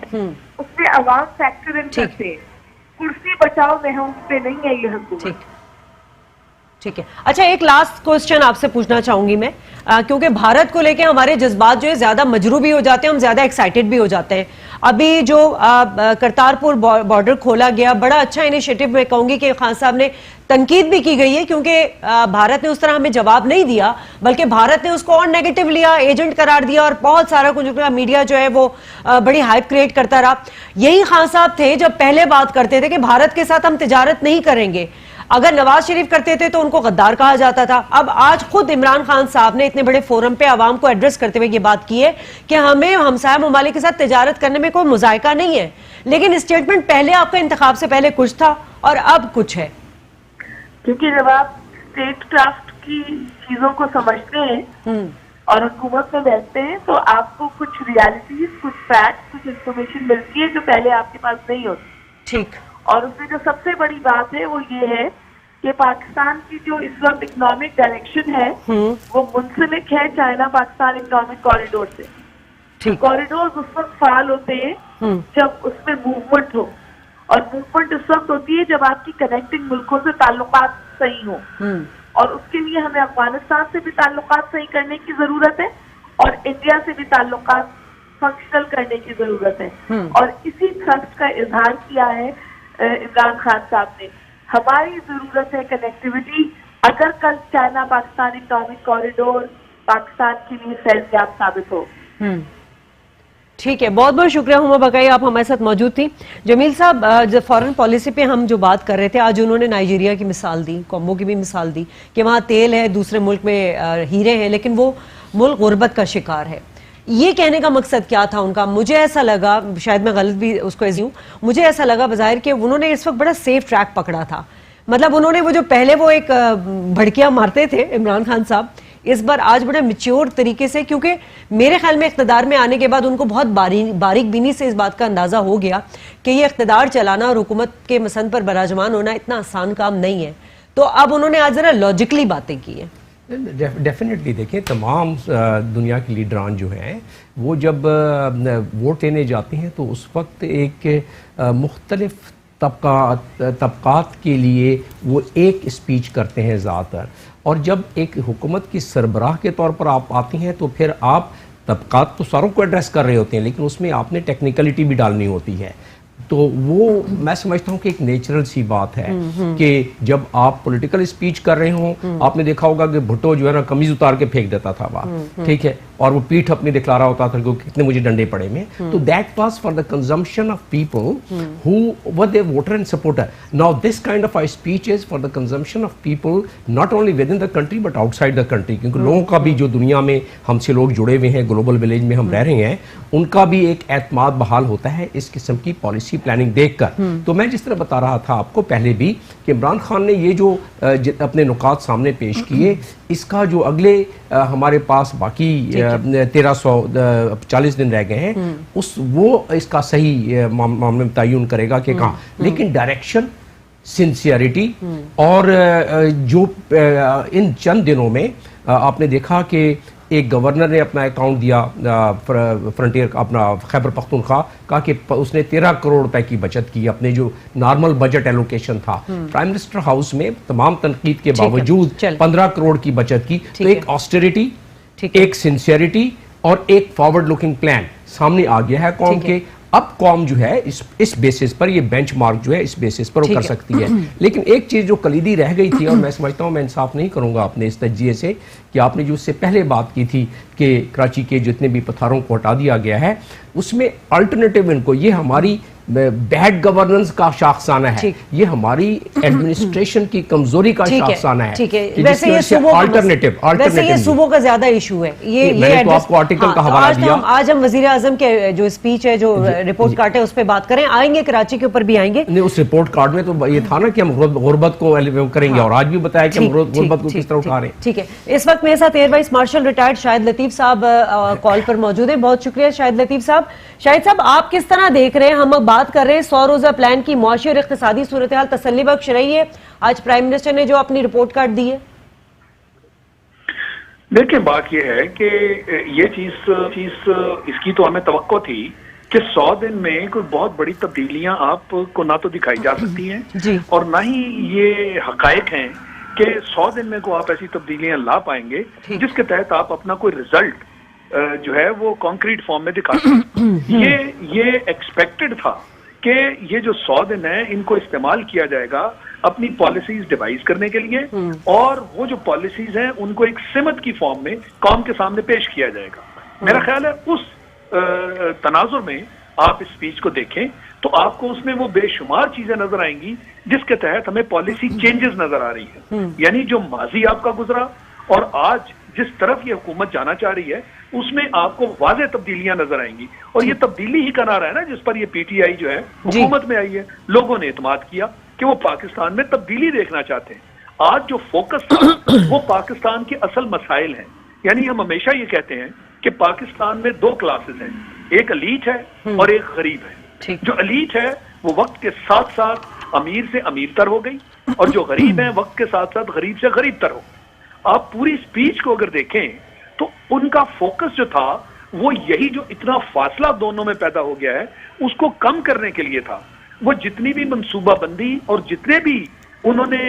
उसमें अवाम फैक्टर इन करते हैं। कुर्सी बचाओ महंग पे नहीं है ये हुकूमत। ٹھیک ہے. اچھا ایک لاسٹ کوشچن آپ سے پوچھنا چاہوں گی میں, کیونکہ بھارت کو لے کے ہمارے جذبات جو ہے زیادہ مجروح بھی ہو جاتے ہیں, ہم زیادہ ایکسائٹیڈ بھی ہو جاتے ہیں. ابھی جو کرتارپور بارڈر کھولا گیا, بڑا اچھا انیشیٹو میں کہوں گی کہ خان صاحب نے تنقید بھی کی گئی ہے, کیونکہ بھارت نے اس طرح ہمیں جواب نہیں دیا, بلکہ بھارت نے اس کو اور نیگیٹو لیا, ایجنٹ قرار دیا, اور بہت سارا کچھ میڈیا جو ہے وہ بڑی ہائپ کریٹ کرتا رہا. یہی خان صاحب تھے جب پہلے بات کرتے تھے کہ بھارت کے ساتھ ہم تجارت نہیں کریں گے. اگر نواز شریف کرتے تھے تو ان کو غدار کہا جاتا تھا. اب آج خود عمران خان صاحب نے اتنے بڑے فورم پہ عوام کو ایڈریس کرتے ہوئے یہ بات کی ہے کہ ہمیں ہمسایہ ممالک کے ساتھ تجارت کرنے میں کوئی مذائقہ نہیں ہے. لیکن اسٹیٹمنٹ پہلے آپ کا انتخاب سے پہلے کچھ تھا اور اب کچھ ہے. کیونکہ جب آپ اسٹیٹ کرافٹ کی چیزوں کو سمجھتے ہیں اور حکومت میں بیٹھتے ہیں تو آپ کو کچھ ریالٹیز, کچھ فیکٹس, کچھ انفارمیشن ملتی ہے جو پہلے آپ کے پاس نہیں ہوتی. ٹھیک. اور اس میں جو سب سے بڑی بات ہے وہ یہ ہے کہ پاکستان کی جو اس وقت اکنامک ڈائریکشن ہے وہ منسلک ہے چائنا پاکستان اکنامک کوریڈور سے. کوریڈور اس وقت فعال ہوتے ہیں جب اس میں موومنٹ ہو, اور موومنٹ اس وقت ہوتی ہے جب آپ کی کنیکٹنگ ملکوں سے تعلقات صحیح ہوں, اور اس کے لیے ہمیں افغانستان سے بھی تعلقات صحیح کرنے کی ضرورت ہے اور انڈیا سے بھی تعلقات فنکشنل کرنے کی ضرورت ہے. اور اسی تھرسٹ کا اظہار کیا ہے عمران خان صاحب نے. ہماری ضرورت ہے کنیکٹیوٹی. اگر کل China Pakistan economic corridor Pakistan کے لیے فیضیاب ثابت ہو. ٹھیک ہے, بہت بہت شکریہ ہما بقائی, آپ ہمارے ساتھ موجود تھی. جمیل صاحب, فارن پالیسی پہ ہم جو بات کر رہے تھے, آج انہوں نے نائجیریا کی مثال دی, کانگو کی بھی مثال دی کہ وہاں تیل ہے, دوسرے ملک میں ہیرے ہیں, لیکن وہ ملک غربت کا شکار ہے. یہ کہنے کا مقصد کیا تھا ان کا؟ مجھے ایسا لگا, شاید میں غلط بھی اس کو ایسی ہوں, مجھے ایسا لگا بظاہر کہ انہوں نے اس وقت بڑا سیف ٹریک پکڑا تھا. مطلب انہوں نے وہ جو پہلے وہ ایک بھڑکیاں مارتے تھے عمران خان صاحب, اس بار آج بڑے میچور طریقے سے, کیونکہ میرے خیال میں اقتدار میں آنے کے بعد ان کو بہت باریک بینی سے اس بات کا اندازہ ہو گیا کہ یہ اقتدار چلانا اور حکومت کے مسند پر براجمان ہونا اتنا آسان کام نہیں ہے. تو اب انہوں نے آج ذرا لاجیکلی باتیں کی ہیں. ڈیفینیٹلی دیکھیں, تمام دنیا کے لیڈران جو ہیں وہ جب ووٹ لینے جاتے ہیں تو اس وقت ایک مختلف طبقات کے لیے وہ ایک اسپیچ کرتے ہیں زیادہ تر, اور جب ایک حکومت کی سربراہ کے طور پر آپ آتے ہیں تو پھر آپ طبقات تو ساروں کو ایڈریس کر رہے ہوتے ہیں, لیکن اس میں آپ نے ٹیکنیکلٹی بھی ڈالنی ہوتی ہے. تو وہ میں سمجھتا ہوں کہ ایک نیچرل سی بات ہے کہ جب آپ پولیٹیکل اسپیچ کر رہے ہوں, آپ نے دیکھا ہوگا کہ بھٹو جو ہے نا قمیض اتار کے پھینک دیتا تھا باہر, ٹھیک ہے, اور وہ پیٹھ اپنی دکھلا رہا ہوتا تھا کہ کتنے مجھے ڈنڈے پڑے میں. تو that was for the consumption of people who were they voter and supporter. Now this kind of speech is for the consumption of people not only with in the country but out side the country, کیونکہ لوگوں کا بھی جو دنیا میں ہم سے لوگ جڑے ہوئے ہیں, گلوبل ولیج میں ہم رہ رہے ہیں, ان کا بھی ایک اعتماد بحال ہوتا ہے اس قسم کی پالیسی پلاننگ دیکھ کر. تو میں جس طرح بتا رہا تھا آپ کو پہلے بھی کہ عمران خان نے یہ جو اپنے نکات سامنے پیش کیے, اس کا جو اگلے ہمارے پاس باقی 1340 دن رہ گئے ہیں, وہ اس کا صحیح معاملے میں تعین کرے گا کہ کہاں. لیکن ڈائریکشن, سنسیئرٹی, اور جو ان چند دنوں میں آپ نے دیکھا کہ ایک گورنر نے اپنا اکاؤنٹ دیا فرنٹیئر اپنا خیبر پختونخوا کا, کہ اس نے 13 کروڑ روپے کی بچت کی اپنے جو نارمل بجٹ ایلوکیشن تھا. پرائم منسٹر ہاؤس میں تمام تنقید کے باوجود 15 کروڑ کی بچت کی. تو ایک آسٹریٹی, ایک سنسیئرٹی اور ایک فارورڈ لوکنگ پلان سامنے آ گیا ہے قوم کے. اب قوم جو ہے اس بیسس پر, یہ بینچ مارک جو ہے اس بیسس پر وہ کر سکتی ہے. لیکن ایک چیز جو کلیدی رہ گئی تھی, اور میں سمجھتا ہوں میں انصاف نہیں کروں گا اپنے اس تجزیے سے, کہ آپ نے جو اس سے پہلے بات کی تھی کہ کراچی کے جتنے بھی پتھروں کو ہٹا دیا گیا ہے, اس میں الٹرنیٹیو ان کو, یہ ہماری بیڈ گورننس کا شاخسانہ ہے, یہ ہماری ایڈمنسٹریشن کی کمزوری کا شاخسانہ ہے. ویسے یہ صوبوں کا زیادہ ایشو ہے. میں نے تو آپ کو آرٹیکل کا حوالہ دیا. آج ہم وزیر اعظم کے جو اسپیچ ہے, جو رپورٹ کارڈ ہے, اس پہ بات کریں, آئیں گے کراچی کے اوپر بھی آئیں گے. نہیں, اس رپورٹ کارڈ میں تو یہ تھا نا کہ ہم غربت کو کریں گے, اور آج بھی بتایا کہ ہم غربت کو کس طرح اٹھا رہے ہیں. ٹھیک ہے, اس وقت میرے ساتھ ایئر وائس مارشل ریٹائرڈ شاہد لطیف صاحب کال پر موجود ہیں. بہت شکریہ شاہد لطیف صاحب. شاہد صاحب, آپ کس طرح دیکھ رہے ہیں, ہم اب بات کر رہے ہیں 100 روزہ پلان کی, معاشی اور اقتصادی صورتحال تسلی بخش رہی ہے آج پرائم منسٹر نے جو اپنی رپورٹ کارڈ دی ہے؟ دیکھیں, بات یہ ہے کہ یہ چیز اس کی تو ہمیں توقع تھی کہ 100 دن میں کوئی بہت بڑی تبدیلیاں آپ کو نہ تو دکھائی جا سکتی ہیں, اور نہ ہی یہ حقائق ہیں کہ 100 दिन में को आप ऐसी तब्दीलियां ला पाएंगे जिसके तहत आप अपना कोई रिजल्ट जो है वो कॉन्क्रीट फॉर्म में दिखा सकते। ये एक्सपेक्टेड था कि ये जो 100 दिन है इनको इस्तेमाल किया जाएगा अपनी पॉलिसीज डिवाइस करने के लिए, और वो जो पॉलिसीज हैं उनको एक सिमत की फॉर्म में कौम के सामने पेश किया जाएगा। मेरा ख्याल है उस तनाजुर में आप इस स्पीच को देखें तो आपको उसमें वो बेशुमार चीजें नजर आएंगी जिसके तहत हमें पॉलिसी चेंजेस नजर आ रही है। यानी जो माजी आपका गुजरा और आज जिस तरफ ये हुकूमत जाना चाह रही है उसमें आपको वाज़ेह तब्दीलियां नजर आएंगी, और ये तब्दीली ही का नारा है ना जिस पर ये पीटीआई जो है हुकूमत में आई है। लोगों ने इत्मीनान किया कि वो पाकिस्तान में तब्दीली देखना चाहते हैं। आज जो फोकस था वो पाकिस्तान के असल मसाइल हैं। यानी हम हमेशा ये कहते हैं कि पाकिस्तान में दो क्लासेस हैं, एक अलीट है और एक गरीब है। जो अलीट है वो वक्त के साथ साथ अमीर से अमीर तर हो गई, और जो गरीब है वक्त के साथ साथ गरीब से गरीब तर हो। आप पूरी स्पीच को अगर देखें तो उनका फोकस जो था वो यही, जो इतना फासला दोनों में पैदा हो गया है उसको कम करने के लिए था। वो जितनी भी मंसूबाबंदी और जितने भी उन्होंने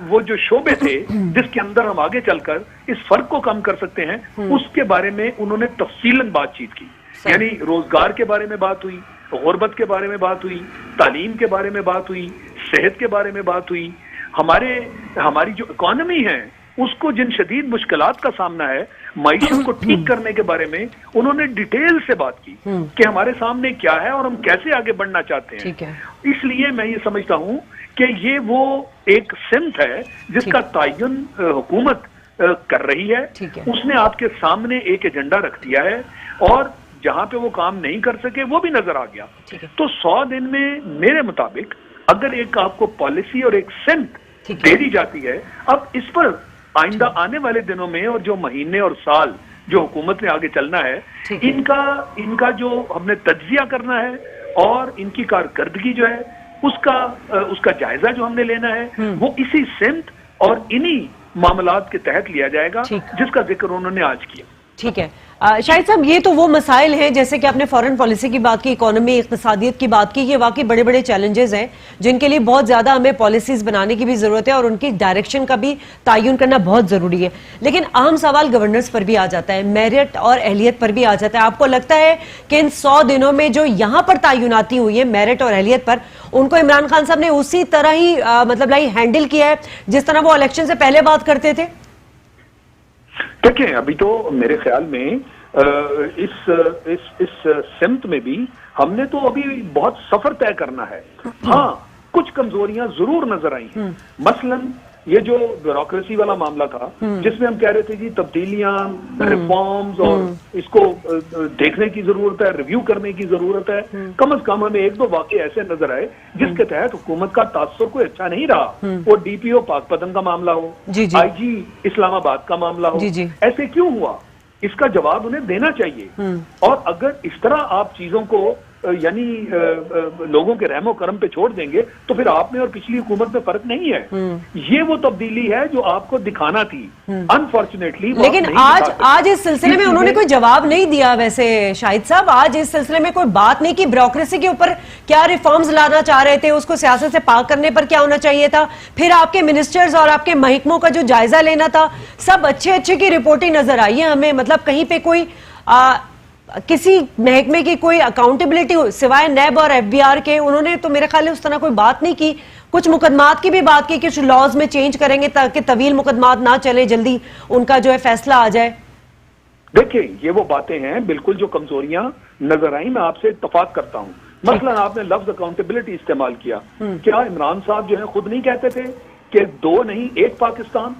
वो जो शोबे थे जिसके अंदर हम आगे चलकर इस फर्क को कम कर सकते हैं उसके बारे में उन्होंने तफसीलन बातचीत की। यानी रोजगार के बारे में बात हुई, गुर्बत के बारे में बात हुई, तालीम के बारे में बात हुई, सेहत के बारे में बात हुई, हमारी जो इकॉनमी है उसको जिन शदीद मुश्किलात का सामना है, मईशत को ठीक करने के बारे में उन्होंने डिटेल से बात की कि हमारे सामने क्या है और हम कैसे आगे बढ़ना चाहते हैं। इसलिए मैं ये समझता हूं कि ये वो एक सिमत है जिसका तयन हुकूमत कर रही है। उसने आपके सामने एक एजेंडा रख दिया है और जहां पे वो काम नहीं कर सके वो भी नजर आ गया। तो 100 दिन में मेरे मुताबिक अगर एक आपको पॉलिसी और एक सिमत दे दी जाती है, अब इस पर आइंदा आने वाले दिनों में और जो महीने और साल जो हुकूमत ने आगे चलना है, इनका जो हमने तज्जिया करना है और इनकी कारकर्दगी जो है उसका जायजा जो हमने लेना है वो इसी सिमत और इन्हीं मामलात के तहत लिया जाएगा जिसका जिक्र उन्होंने आज किया। ठीक है शाहिद साहब, ये तो वो मसाइल हैं जैसे कि आपने फॉरेन पॉलिसी की बात की, इकोनॉमी, इक्तिसादियत की बात की, ये वाकई बड़े बड़े चैलेंजेस हैं जिनके लिए बहुत ज्यादा हमें पॉलिसीज बनाने की भी जरूरत है और उनकी डायरेक्शन का भी तयन करना बहुत जरूरी है। लेकिन अहम सवाल गवर्नेंस पर भी आ जाता है, मेरिट और अहलियत पर भी आ जाता है। आपको लगता है कि इन 100 दिनों में जो यहाँ पर तयनाती हुई है मेरिट और अहलियत पर, उनको इमरान खान साहब ने उसी तरह ही मतलब हैंडल किया है जिस तरह वो इलेक्शन से पहले बात करते थे? देखिए, अभी तो मेरे ख्याल में इस सिमत में भी हमने तो अभी बहुत सफर तय करना है। हाँ, कुछ कमजोरियां जरूर नजर आई हैं। मसलन ये जो ब्यूरोक्रेसी वाला मामला था जिसमें हम कह रहे थे कि तब्दीलियां, रिफॉर्म्स और इसको देखने की जरूरत है, रिव्यू करने की जरूरत है। कम से कम हमें एक दो वाकये ऐसे नजर आए जिसके तहत हुकूमत का तासुर कोई अच्छा नहीं रहा। वो डीपीओ पाकपतन का मामला हो, आईजी इस्लामाबाद का मामला हो, ऐसे क्यों हुआ? इसका जवाब उन्हें देना चाहिए। और अगर इस तरह आप चीजों को यानी लोगों के रहमो करम पे छोड़ देंगे तो फिर आप में और पिछली हुकूमत में फर्क नहीं है। ये वो तब्दीली है जो आपको दिखाना थी, अनफॉर्चुनेटली। लेकिन आज इस सिलसिले में उन्होंने कोई जवाब नहीं दिया। वैसे शाहिद साहब, आज इस सिलसिले में कोई बात नहीं की ब्यूरोक्रेसी के ऊपर क्या रिफॉर्म्स लाना चाह रहे थे, उसको सियासत से पाक करने पर क्या होना चाहिए था, फिर आपके मिनिस्टर्स और आपके महकमों का जो जायजा लेना था, सब अच्छे की रिपोर्टिंग नजर आई है हमें। मतलब कहीं पे कोई किसी महकमे की कोई अकाउंटेबिलिटी सिवाय नैब और एफबीआर के, उन्होंने तो मेरे ख्याल में उस तरह कोई बात नहीं की। कुछ मुकदमात की भी बात की कि कुछ लॉज में चेंज करेंगे ताकि तवील मुकदमात ना चले, जल्दी उनका जो है फैसला आ जाए। देखिए, ये वो बातें हैं बिल्कुल जो कमजोरियां नजर आई, मैं आपसे इत्तफाक करता हूँ। मसलन आपने लफ्ज अकाउंटेबिलिटी इस्तेमाल किया। क्या इमरान साहब जो है खुद नहीं कहते थे कि दो नहीं एक पाकिस्तान?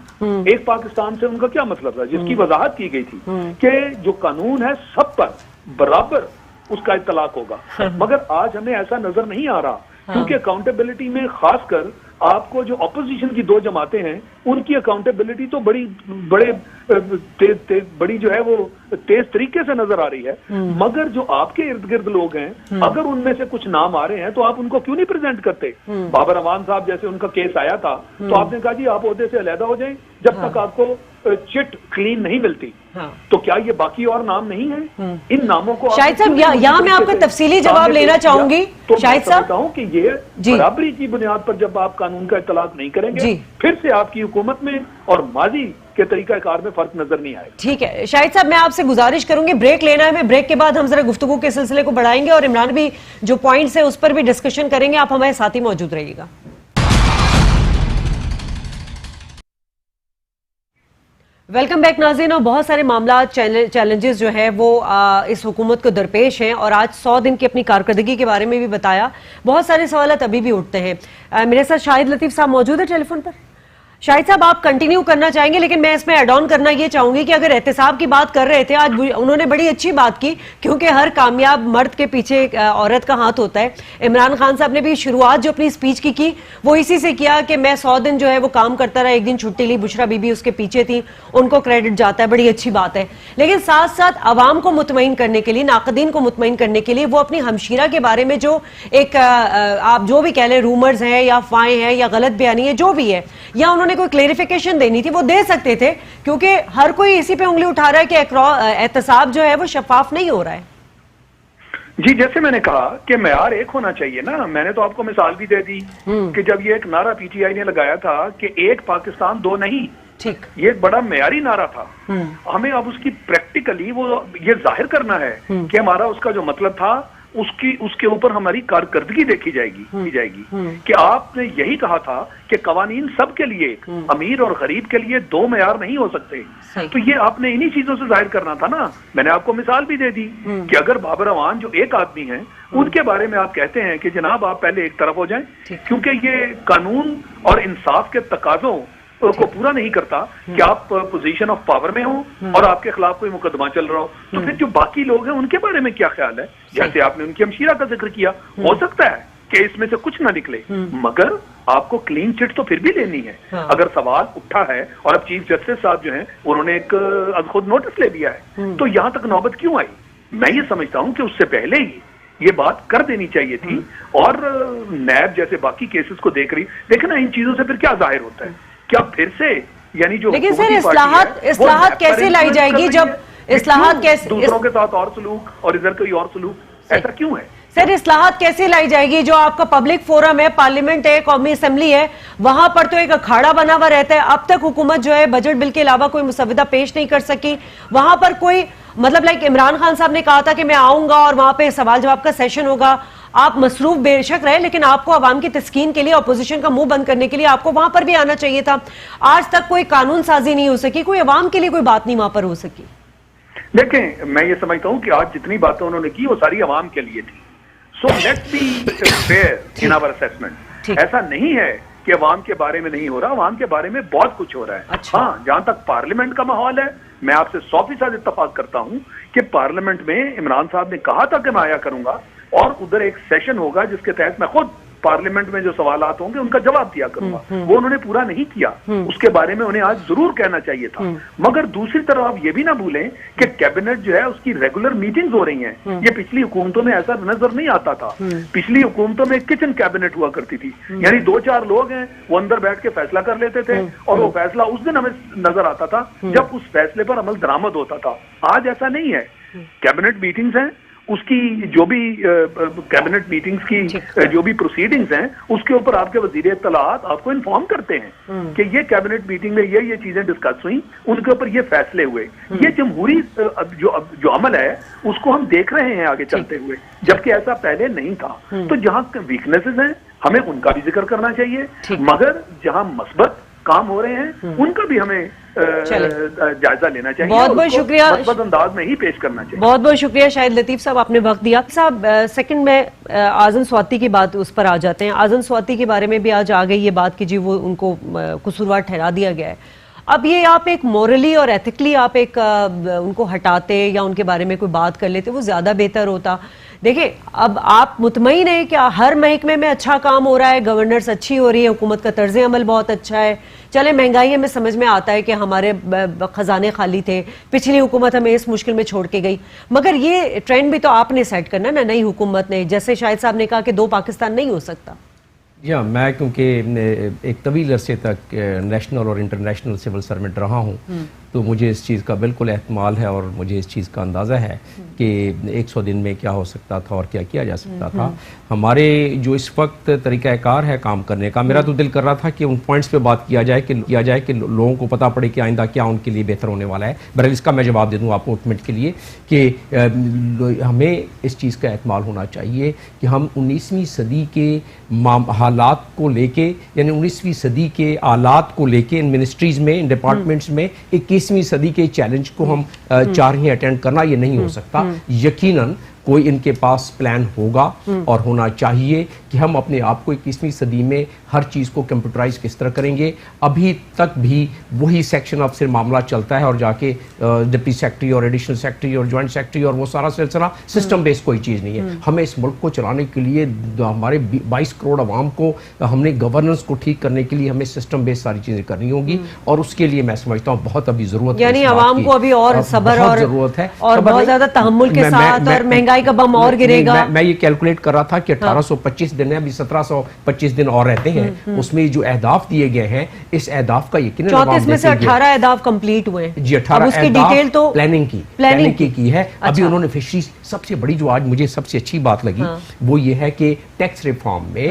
एक पाकिस्तान से उनका क्या मतलब था, जिसकी वजाहत की गई थी कि जो कानून है सब पर बराबर उसका इतलाक होगा। मगर आज हमें ऐसा नजर नहीं आ रहा, क्योंकि अकाउंटेबिलिटी में खासकर आपको जो अपोजिशन की दो जमातें हैं उनकी अकाउंटेबिलिटी तो बड़ी जो है वो तेज तरीके से नजर आ रही है, मगर जो आपके इर्द गिर्द लोग हैं, अगर उनमें से कुछ नाम आ रहे हैं तो आप उनको क्यों नहीं प्रेजेंट करते? बाबर अवान साहब जैसे उनका केस आया था तो आपने कहा जी आप ओहदे से अलहदा हो जाएं जब तक आपको चिट क्लीन नहीं मिलती। तो क्या ये बाकी और नाम नहीं है? इन नामों को शाहिद साहब यहाँ मैं आपका तफसीली जवाब लेना चाहूंगी। तो शाहिद साहब हूँ कि ये बराबरी की बुनियाद पर जब आप कानून का इतलाक नहीं करेंगे फिर से आपकी हुकूमत में और माजी के तरीका कार में फर्क नजर नहीं आएगा। ठीक है शाहिद साहब, मैं आपसे गुजारिश करूंगी, ब्रेक लेना है, मैं ब्रेक के बाद हम जरा गुफ्तगू के सिलसिले को बढ़ाएंगे और इमरान भी जो पॉइंट्स है उस पर भी डिस्कशन करेंगे। आप हमारे साथ ही मौजूद रहिएगा। वेलकम बैक नाज़रीन। और बहुत सारे मामला चैलेंजेस जो है वो इस हुकूमत को दरपेश हैं और आज 100 दिन की अपनी कारकर्दगी के बारे में भी बताया। बहुत सारे सवाल अभी भी उठते हैं। मेरे साथ शाहिद लतीफ़ साहब मौजूद है टेलीफोन पर। शाहिद साहब आप कंटिन्यू करना चाहेंगे, लेकिन मैं इसमें ऐड ऑन करना ये चाहूंगी कि अगर एहतिसाब की बात कर रहे थे आज उन्होंने बड़ी अच्छी बात की, क्योंकि हर कामयाब मर्द के पीछे एक औरत का हाथ होता है। इमरान खान साहब ने भी शुरुआत जो अपनी स्पीच की वो इसी से किया कि मैं 100 दिन जो है वो काम करता रहा, एक दिन छुट्टी ली, बुशरा बीबी उसके पीछे थी, उनको क्रेडिट जाता है, बड़ी अच्छी बात है। लेकिन साथ साथ आवाम को मुतमईन करने के लिए, नाकदीन को मुतमईन करने के लिए वो अपनी हमशीरा के बारे में जो एक आप जो भी कह लें रूमर्स हैं या अफवाहें हैं या गलत बयानी है जो भी है, या उन्होंने कोई क्लेरिफिकेशन देनी थी वो दे सकते थे, क्योंकि हर कोई इसी पे उंगली उठा रहा है कि एहतसाब जो है वो शफाफ नहीं हो रहा है। जी जैसे मैंने कहा कि मेयार एक होना चाहिए ना। मैंने तो आपको मिसाल भी दे दी कि जब ये एक नारा पीटीआई ने लगाया था कि एक पाकिस्तान दो नहीं, ठीक, ये एक बड़ा मेयारी नारा था। हमें अब उसकी प्रैक्टिकली वो ये जाहिर करना है कि हमारा उसका जो मतलब था उसके ऊपर हमारी कारकर्दगी देखी जाएगी कि आपने यही कहा था कि कवानीन सबके लिए, अमीर और गरीब के लिए दो मेयार नहीं हो सकते। तो ये आपने इन्हीं चीजों से जाहिर करना था ना। मैंने आपको मिसाल भी दे दी कि अगर बाबर अवान जो एक आदमी है उनके बारे में आप कहते हैं कि जनाब आप पहले एक तरफ हो जाएं, क्योंकि ये कानून और इंसाफ के तकाजों को पूरा नहीं करता कि आप पोजीशन ऑफ पावर में हो और आपके खिलाफ कोई मुकदमा चल रहा हो, तो फिर जो बाकी लोग हैं उनके बारे में क्या ख्याल है? जैसे आपने उनकी हमशीरा का जिक्र किया, हो सकता है कि इसमें से कुछ ना निकले, मगर आपको क्लीन चिट तो फिर भी लेनी है। अगर सवाल उठा है और अब चीफ जस्टिस साहब जो हैं उन्होंने एक खुद नोटिस ले लिया है, तो यहाँ तक नौबत क्यों आई? मैं ये समझता हूँ कि उससे पहले ही ये बात कर देनी चाहिए थी। और नैब जैसे बाकी केसेस को देखे ना, इन चीजों से फिर क्या जाहिर होता है? क्या फिर से यानी जो, लेकिन सर इस्लाहात कैसे लाई जाएगी जब इस्लाहात कैसे दूसरों के साथ और सलूक और इधर कोई और सलूक, ऐसा क्यों है? सर इस्लाहात कैसे लाई जाएगी? जो आपका पब्लिक फोरम है, पार्लियामेंट है, कौमी असेंबली है, वहां पर तो एक अखाड़ा बना हुआ रहता है। अब तक हुकूमत जो है बजट बिल के अलावा कोई मुसविदा पेश नहीं कर सकी। वहां पर कोई मतलब लाइक इमरान खान साहब ने कहा था कि मैं आऊंगा और वहां पे सवाल जवाब का सेशन होगा। आप मसरूफ बेशक रहे, लेकिन आपको आवाम की तस्कीन के लिए, अपोजिशन का मुंह बंद करने के लिए आपको वहां पर भी आना चाहिए था। आज तक कोई कानून साजी नहीं हो सकी, कोई आवाम के लिए कोई बात नहीं वहां पर हो सकी। देखें, मैं ये समझता हूं कि आज जितनी बातें उन्होंने की वो सारी आवाम के लिए थी। So let's be fair in our assessment. ऐसा नहीं है कि अवाम के बारे में नहीं हो रहा, अवाम के बारे में बहुत कुछ हो रहा है। अच्छा। हाँ, जहां तक पार्लियामेंट का माहौल है, मैं आपसे 100% इत्तफाक करता हूं कि पार्लियामेंट में इमरान साहब ने कहा था कि मैं आया करूंगा और उधर एक सेशन होगा जिसके तहत मैं खुद पार्लियामेंट में जो सवालात होंगे उनका जवाब दिया करूंगा। वो उन्होंने पूरा नहीं किया, उसके बारे में उन्हें आज जरूर कहना चाहिए था। मगर दूसरी तरफ आप ये भी ना भूलें कि कैबिनेट जो है उसकी रेगुलर मीटिंग्स हो रही हैं। ये पिछली हुकूमतों में ऐसा नजर नहीं आता था। पिछली हुकूमतों में किचन कैबिनेट हुआ करती थी, यानी 2-4 लोग हैं वो अंदर बैठ के फैसला कर लेते थे और वो फैसला उस दिन हमें नजर आता था जब उस फैसले पर अमल दरामद होता था। आज ऐसा नहीं है। कैबिनेट मीटिंग्स हैं, उसकी जो भी कैबिनेट मीटिंग्स की जो भी प्रोसीडिंग्स हैं उसके ऊपर आपके वजीर इत्तलाआत आपको इन्फॉर्म करते हैं कि ये कैबिनेट मीटिंग में ये चीजें डिस्कस हुई, उनके ऊपर ये फैसले हुए। ये जमहूरी जो अमल है उसको हम देख रहे हैं आगे चलते हुए, जबकि ऐसा पहले नहीं था। तो जहाँ वीकनेसेस हैं हमें उनका भी जिक्र करना चाहिए, मगर जहाँ मस्बत काम हो रहे हैं उनका भी हमें जायजा लेना चाहिए। बहुत बहुत शुक्रिया, मस्बत अंदाज में ही पेश करना चाहिए। बहुत बहुत शुक्रिया शाहिद लतीफ साहब, आपने वक्त दिया। साहब सेकंड में आज़म स्वाति की बात उस पर आ जाते हैं। आज़म स्वाति के बारे में भी आज आ गई ये बात कि जी वो उनको कसूरवार ठहरा दिया गया है। اب یہ آپ ایک مورلی اور ایتھکلی آپ ایک ان کو ہٹاتے یا ان کے بارے میں کوئی بات کر لیتے وہ زیادہ بہتر ہوتا. دیکھیں اب آپ مطمئن ہیں کہ ہر محکمے میں اچھا کام ہو رہا ہے, گورننس اچھی ہو رہی ہے, حکومت کا طرز عمل بہت اچھا ہے. چلے مہنگائی ہمیں سمجھ میں آتا ہے کہ ہمارے خزانے خالی تھے, پچھلی حکومت ہمیں اس مشکل میں چھوڑ کے گئی, مگر یہ ٹرینڈ بھی تو آپ نے سیٹ کرنا نا, نئی حکومت نے. جیسے شاہد صاحب نے کہا کہ 2 پاکستان نہیں ہو سکتا. میں کیونکہ ایک طویل عرصے تک نیشنل اور انٹرنیشنل سول سرونٹ رہا ہوں تو مجھے اس چیز کا بالکل احتمال ہے اور مجھے اس چیز کا اندازہ ہے کہ 100 دن میں کیا ہو سکتا تھا اور کیا کیا جا سکتا تھا. ہمارے جو اس وقت طریقہ کار ہے کام کرنے کا, میرا تو دل کر رہا تھا کہ ان پوائنٹس پہ بات کیا جائے کہ لوگوں کو پتہ پڑے کہ آئندہ کیا ان کے لیے بہتر ہونے والا ہے. بہرحال اس کا میں جواب دے دوں آپ کو ایک منٹ کے لیے کہ ہمیں اس چیز کا احتمال ہونا چاہیے کہ ہم 19ویں صدی کے حالات کو لے کے, یعنی 19ویں صدی کے آلات کو لے کے ان منسٹریز میں, ان ڈپارٹمنٹس میں 21ویں صدی کے چیلنج کو ہم چاہیں اٹینڈ کرنا, یہ نہیں ہو سکتا. یقیناً کوئی ان کے پاس پلان ہوگا اور ہونا چاہیے کہ ہم اپنے آپ کو 21ویں صدی میں ہر چیز کو کمپیوٹرائز کس طرح کریں گے. ابھی تک بھی وہی سیکشن اب سے معاملہ چلتا ہے اور جا کے ڈپٹی سیکرٹری اور ایڈیشنل سیکرٹری اور جوائنٹ سیکرٹری اور وہ سارا سلسلہ سسٹم بیس کوئی چیز نہیں ہے. ہمیں اس ملک کو چلانے کے لیے, ہمارے 22 کروڑ عوام کو, ہم نے گورننس کو ٹھیک کرنے کے لیے ہمیں سسٹم بیس ساری چیزیں کرنی ہوگی اور اس کے لیے میں سمجھتا ہوں بہت ابھی ضرورت ہے. یعنی عوام کو ابھی اور صبر اور ضرورت ہے اور بہت زیادہ تحمل کے ساتھ, اور مہنگائی کا بم اور گرے گا. میں یہ کیلکولیٹ کر رہا تھا کہ 1825 دن ہے, ابھی 1725 دن اور رہتے ہیں. اس میں جو اہداف دیے گئے ہیں, اس اہداف کا یقیناً 34 میں سے 18 اہداف کمپلیٹ ہوئے ہیں. جی 18 اس کی ڈیٹیل تو پلاننگ کی ہے. ابھی انہوں نے فشریز, سب سے بڑی جو آج مجھے سب سے اچھی بات لگی وہ یہ ہے کہ ٹیکس ریفارم میں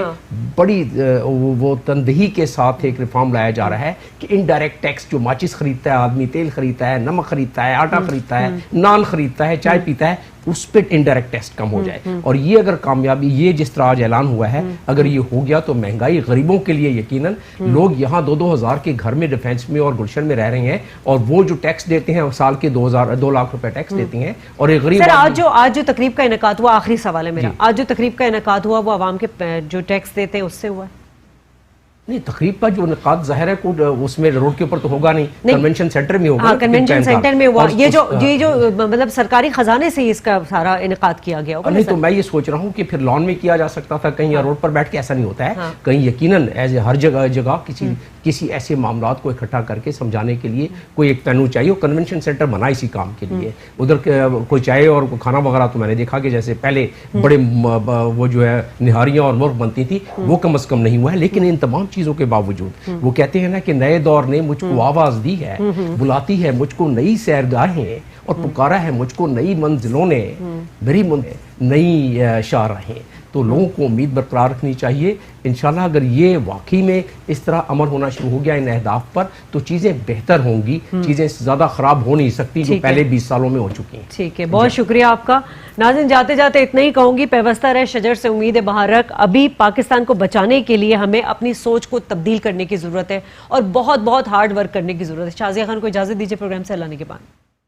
بڑی وہ تندہی کے ساتھ ایک ریفارم لایا جا رہا ہے کہ انڈائریکٹ ٹیکس, جو ماچس خریدتا ہے آدمی, تیل خریدتا ہے, نمک خریدتا ہے, آٹا خریدتا ہے, نان خریدتا ہے, چائے پیتا ہے, اس پہ انڈائریکٹ ٹیکس کم ہو جائے. اور یہ اگر کامیابی, یہ جس طرح آج اعلان ہوا ہے, اگر یہ ہو گیا تو مہنگائی غریبوں کے لیے یقیناً, لوگ یہاں 2 ہزار کے گھر میں ڈیفینس میں اور گلشن میں رہ رہے ہیں اور وہ جو ٹیکس دیتے ہیں سال کے 2 لاکھ روپے ٹیکس دیتے ہیں. اور ایک غریب آج جو تقریب کا انعقاد ہوا, آخری سوال ہے میرا, آج جو تقریب کا انعقاد ہوا وہ عوام کے جو ٹیکس دیتے ہیں اس سے ہوا؟ نہیں, تقریب کا جو انعقاد ظاہر ہے اس میں روڈ کے اوپر تو ہوگا نہیں, کنونشن سینٹر میں ہوگا. کنونشن سینٹر میں ہوا. یہ جو مطلب سرکاری خزانے سے اس کا سارا انعقاد کیا گیا ہوگا. نہیں تو میں یہ سوچ رہا ہوں کہ پھر لان میں کیا جا سکتا تھا کہیں, یا روڈ پر بیٹھ کے ایسا نہیں ہوتا ہے. کہیں یقیناً ایز اے ہر جگہ کسی ایسے معاملات کو اکٹھا کر کے سمجھانے کے لیے کوئی ایک پینو چاہیے. کنونشن سینٹر بنا اسی کام کے لیے. ادھر کوئی چائے اور کھانا وغیرہ تو میں نے دیکھا کہ جیسے پہلے بڑے وہ جو ہے نہاریاں اور مرغ بنتی تھی, وہ کم از کم نہیں ہوا ہے. لیکن ان تمام چیزوں کے باوجود وہ کہتے ہیں نا کہ نئے دور نے مجھ کو آواز دی ہے, بلاتی ہے مجھ کو نئی سیرگاہیں اور پکارا ہے مجھ کو نئی منزلوں نے, میری نئی شاہراہیں. تو لوگوں کو امید برقرار رکھنی چاہیے. انشاءاللہ اگر یہ واقعی میں اس طرح عمل ہونا شروع ہو گیا ان اہداف پر تو چیزیں بہتر ہوں گی. چیزیں زیادہ خراب ہو نہیں سکتی جو پہلے 20 سالوں میں ہو چکی ہیں. ٹھیک ہے, بہت شکریہ آپ کا. ناظرین, جاتے جاتے اتنا ہی کہوں گی, پیوستہ رہ شجر سے امید بہار رکھ. ابھی پاکستان کو بچانے کے لیے ہمیں اپنی سوچ کو تبدیل کرنے کی ضرورت ہے اور بہت بہت ہارڈ ورک کرنے کی ضرورت ہے. شازیہ خان کو اجازت دیجیے پروگرام سے اللہ نگہبان.